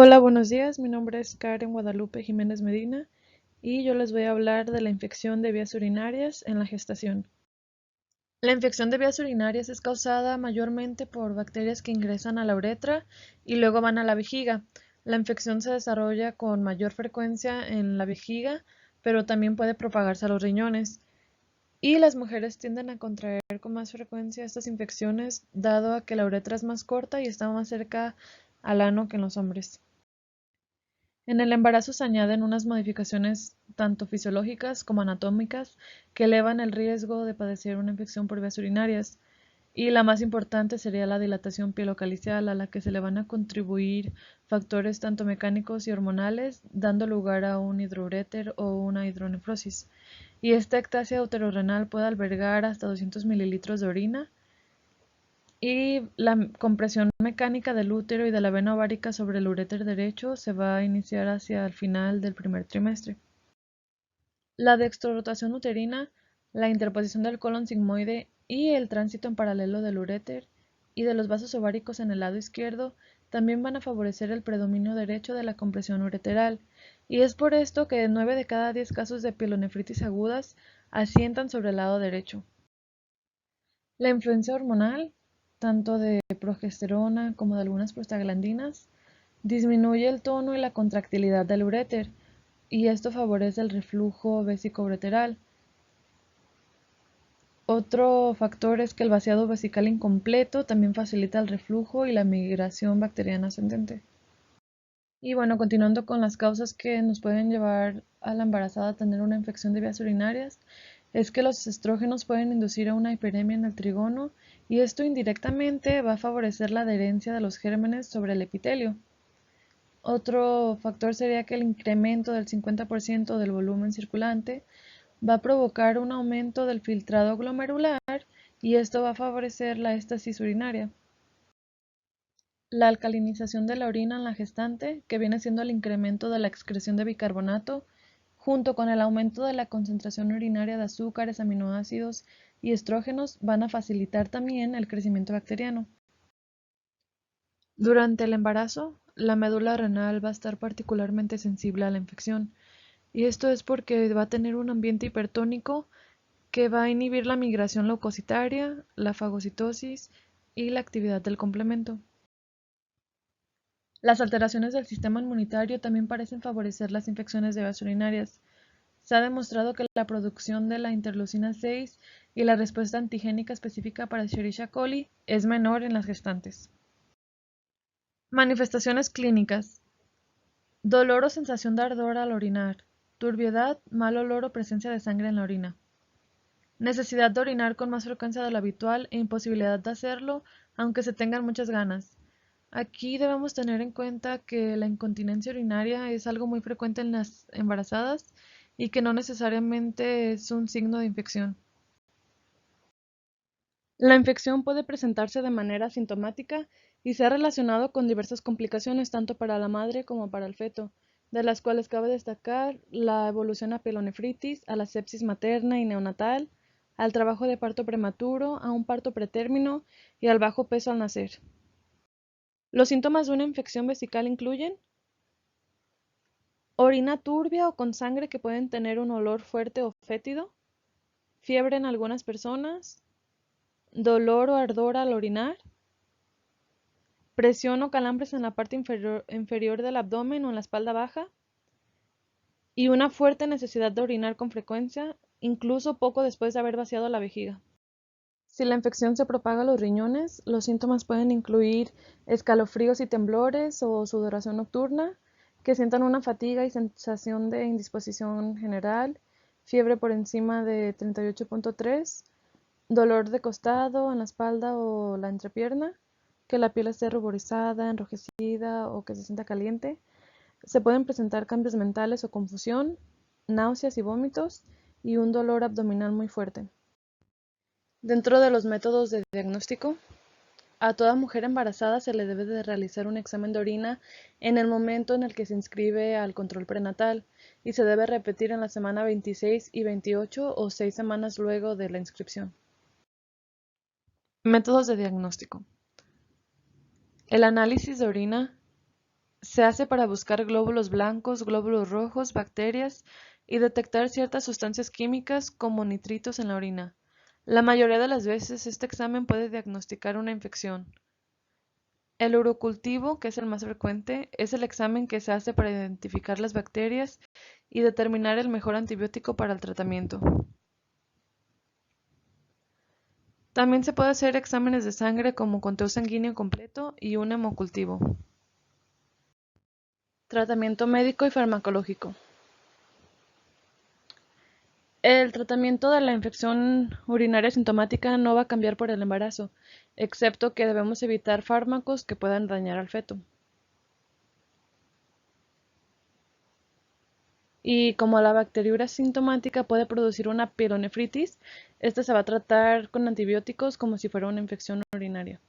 Hola, buenos días. Mi nombre es Karen Guadalupe Jiménez Medina y yo les voy a hablar de la infección de vías urinarias en la gestación. La infección de vías urinarias es causada mayormente por bacterias que ingresan a la uretra y luego van a la vejiga. La infección se desarrolla con mayor frecuencia en la vejiga, pero también puede propagarse a los riñones. Y las mujeres tienden a contraer con más frecuencia estas infecciones, dado a que la uretra es más corta y está más cerca al ano que en los hombres. En el embarazo se añaden unas modificaciones tanto fisiológicas como anatómicas que elevan el riesgo de padecer una infección por vías urinarias, y la más importante sería la dilatación pielocalicial, a la que se le van a contribuir factores tanto mecánicos y hormonales, dando lugar a un hidroureter o una hidronefrosis. Y esta ectasia uterorrenal puede albergar hasta 200 mililitros de orina, y la compresión mecánica del útero y de la vena ovárica sobre el uréter derecho se va a iniciar hacia el final del primer trimestre. La dextrorotación uterina, la interposición del colon sigmoide y el tránsito en paralelo del uréter y de los vasos ováricos en el lado izquierdo también van a favorecer el predominio derecho de la compresión ureteral, y es por esto que 9 de cada 10 casos de pielonefritis agudas asientan sobre el lado derecho. La influencia hormonal, tanto de progesterona como de algunas prostaglandinas, disminuye el tono y la contractilidad del uréter, y esto favorece el reflujo vesicoureteral. Otro factor es que el vaciado vesical incompleto también facilita el reflujo y la migración bacteriana ascendente. Y bueno, continuando con las causas que nos pueden llevar a la embarazada a tener una infección de vías urinarias, es que los estrógenos pueden inducir a una hiperemia en el trigono, y esto indirectamente va a favorecer la adherencia de los gérmenes sobre el epitelio. Otro factor sería que el incremento del 50% del volumen circulante va a provocar un aumento del filtrado glomerular, y esto va a favorecer la éstasis urinaria. La alcalinización de la orina en la gestante, que viene siendo el incremento de la excreción de bicarbonato, junto con el aumento de la concentración urinaria de azúcares, aminoácidos y estrógenos, van a facilitar también el crecimiento bacteriano. Durante el embarazo, la médula renal va a estar particularmente sensible a la infección, y esto es porque va a tener un ambiente hipertónico que va a inhibir la migración leucocitaria, la fagocitosis y la actividad del complemento. Las alteraciones del sistema inmunitario también parecen favorecer las infecciones de vías urinarias. Se ha demostrado que la producción de la interleucina 6 y la respuesta antigénica específica para Escherichia coli es menor en las gestantes. Manifestaciones clínicas: dolor o sensación de ardor al orinar, turbiedad, mal olor o presencia de sangre en la orina, necesidad de orinar con más frecuencia de lo habitual e imposibilidad de hacerlo aunque se tengan muchas ganas. Aquí debemos tener en cuenta que la incontinencia urinaria es algo muy frecuente en las embarazadas y que no necesariamente es un signo de infección. La infección puede presentarse de manera asintomática y se ha relacionado con diversas complicaciones tanto para la madre como para el feto, de las cuales cabe destacar la evolución a pielonefritis, a la sepsis materna y neonatal, al trabajo de parto prematuro, a un parto pretérmino y al bajo peso al nacer. Los síntomas de una infección vesical incluyen orina turbia o con sangre que pueden tener un olor fuerte o fétido, fiebre en algunas personas, dolor o ardor al orinar, presión o calambres en la parte inferior del abdomen o en la espalda baja, y una fuerte necesidad de orinar con frecuencia, incluso poco después de haber vaciado la vejiga. Si la infección se propaga a los riñones, los síntomas pueden incluir escalofríos y temblores o sudoración nocturna, que sientan una fatiga y sensación de indisposición general, fiebre por encima de 38.3, dolor de costado en la espalda o la entrepierna, que la piel esté ruborizada, enrojecida o que se sienta caliente. Se pueden presentar cambios mentales o confusión, náuseas y vómitos, y un dolor abdominal muy fuerte. Dentro de los métodos de diagnóstico, a toda mujer embarazada se le debe de realizar un examen de orina en el momento en el que se inscribe al control prenatal, y se debe repetir en la semana 26 y 28 o 6 semanas luego de la inscripción. Métodos de diagnóstico: el análisis de orina Se hace para buscar glóbulos blancos, glóbulos rojos, bacterias y detectar ciertas sustancias químicas como nitritos en la orina. La mayoría de las veces este examen puede diagnosticar una infección. El urocultivo, que es el más frecuente, es el examen que se hace para identificar las bacterias y determinar el mejor antibiótico para el tratamiento. También se puede hacer exámenes de sangre como conteo sanguíneo completo y un hemocultivo. Tratamiento médico y farmacológico. El tratamiento de la infección urinaria sintomática no va a cambiar por el embarazo, excepto que debemos evitar fármacos que puedan dañar al feto. Y como la bacteriuria sintomática puede producir una pielonefritis, esta se va a tratar con antibióticos como si fuera una infección urinaria.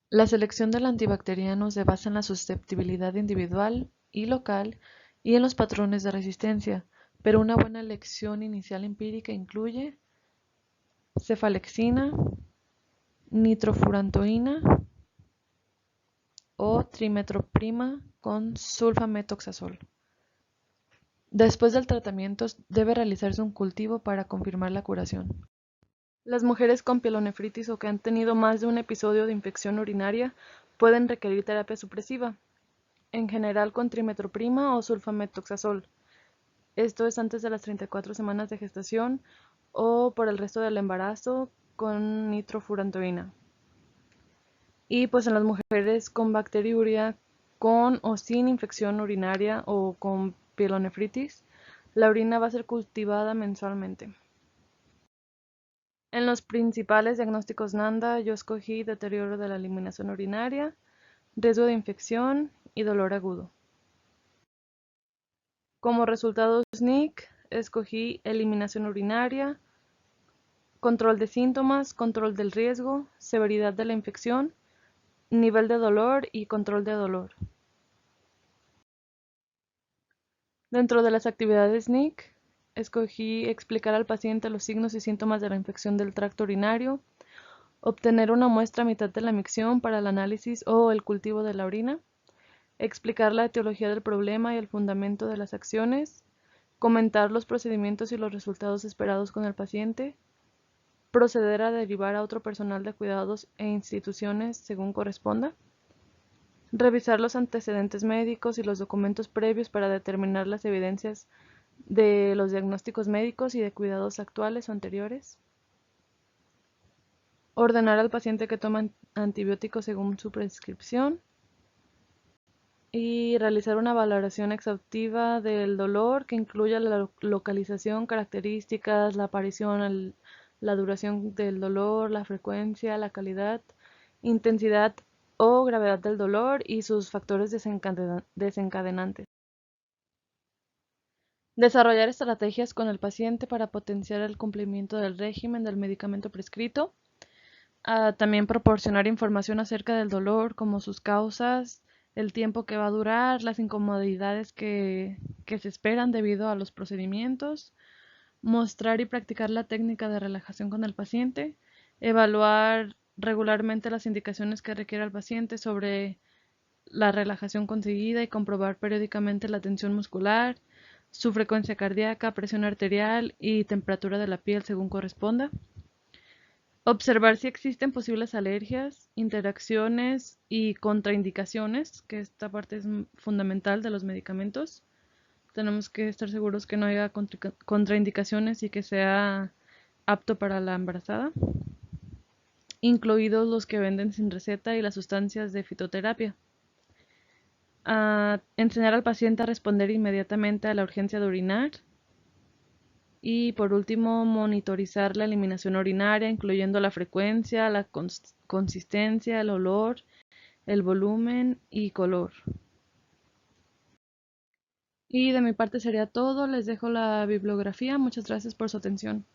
La selección del antibacteriano se basa en la susceptibilidad individual y local y en los patrones de resistencia, pero una buena elección inicial empírica incluye cefalexina, nitrofurantoína o trimetroprima con sulfametoxazol. Después del tratamiento debe realizarse un cultivo para confirmar la curación. Las mujeres con pielonefritis o que han tenido más de un episodio de infección urinaria pueden requerir terapia supresiva, en general con trimetroprima o sulfametoxazol. Esto es antes de las 34 semanas de gestación o por el resto del embarazo con nitrofurantoína. Y pues en las mujeres con bacteriuria, con o sin infección urinaria o con pielonefritis, la orina va a ser cultivada mensualmente. En los principales diagnósticos NANDA yo escogí deterioro de la eliminación urinaria, riesgo de infección y dolor agudo. Como resultado SNC, escogí eliminación urinaria, control de síntomas, control del riesgo, severidad de la infección, nivel de dolor y control de dolor. Dentro de las actividades SNC, escogí explicar al paciente los signos y síntomas de la infección del tracto urinario, obtener una muestra a mitad de la micción para el análisis o el cultivo de la orina, explicar la etiología del problema y el fundamento de las acciones, comentar los procedimientos y los resultados esperados con el paciente, proceder a derivar a otro personal de cuidados e instituciones según corresponda, revisar los antecedentes médicos y los documentos previos para determinar las evidencias de los diagnósticos médicos y de cuidados actuales o anteriores, ordenar al paciente que tome antibióticos según su prescripción y realizar una valoración exhaustiva del dolor que incluya la localización, características, la aparición, la duración del dolor, la frecuencia, la calidad, intensidad o gravedad del dolor y sus factores desencadenantes. Desarrollar estrategias con el paciente para potenciar el cumplimiento del régimen del medicamento prescrito. También proporcionar información acerca del dolor, como sus causas, el tiempo que va a durar, las incomodidades que se esperan debido a los procedimientos. Mostrar y practicar la técnica de relajación con el paciente. Evaluar regularmente las indicaciones que requiere el paciente sobre la relajación conseguida y comprobar periódicamente la tensión muscular, su frecuencia cardíaca, presión arterial y temperatura de la piel según corresponda. Observar si existen posibles alergias, interacciones y contraindicaciones, que esta parte es fundamental de los medicamentos. Tenemos que estar seguros que no haya contraindicaciones y que sea apto para la embarazada, incluidos los que venden sin receta y las sustancias de fitoterapia. Enseñar al paciente a responder inmediatamente a la urgencia de orinar. Y por último, monitorizar la eliminación urinaria, incluyendo la frecuencia, la consistencia, el olor, el volumen y color. Y de mi parte sería todo. Les dejo la bibliografía. Muchas gracias por su atención.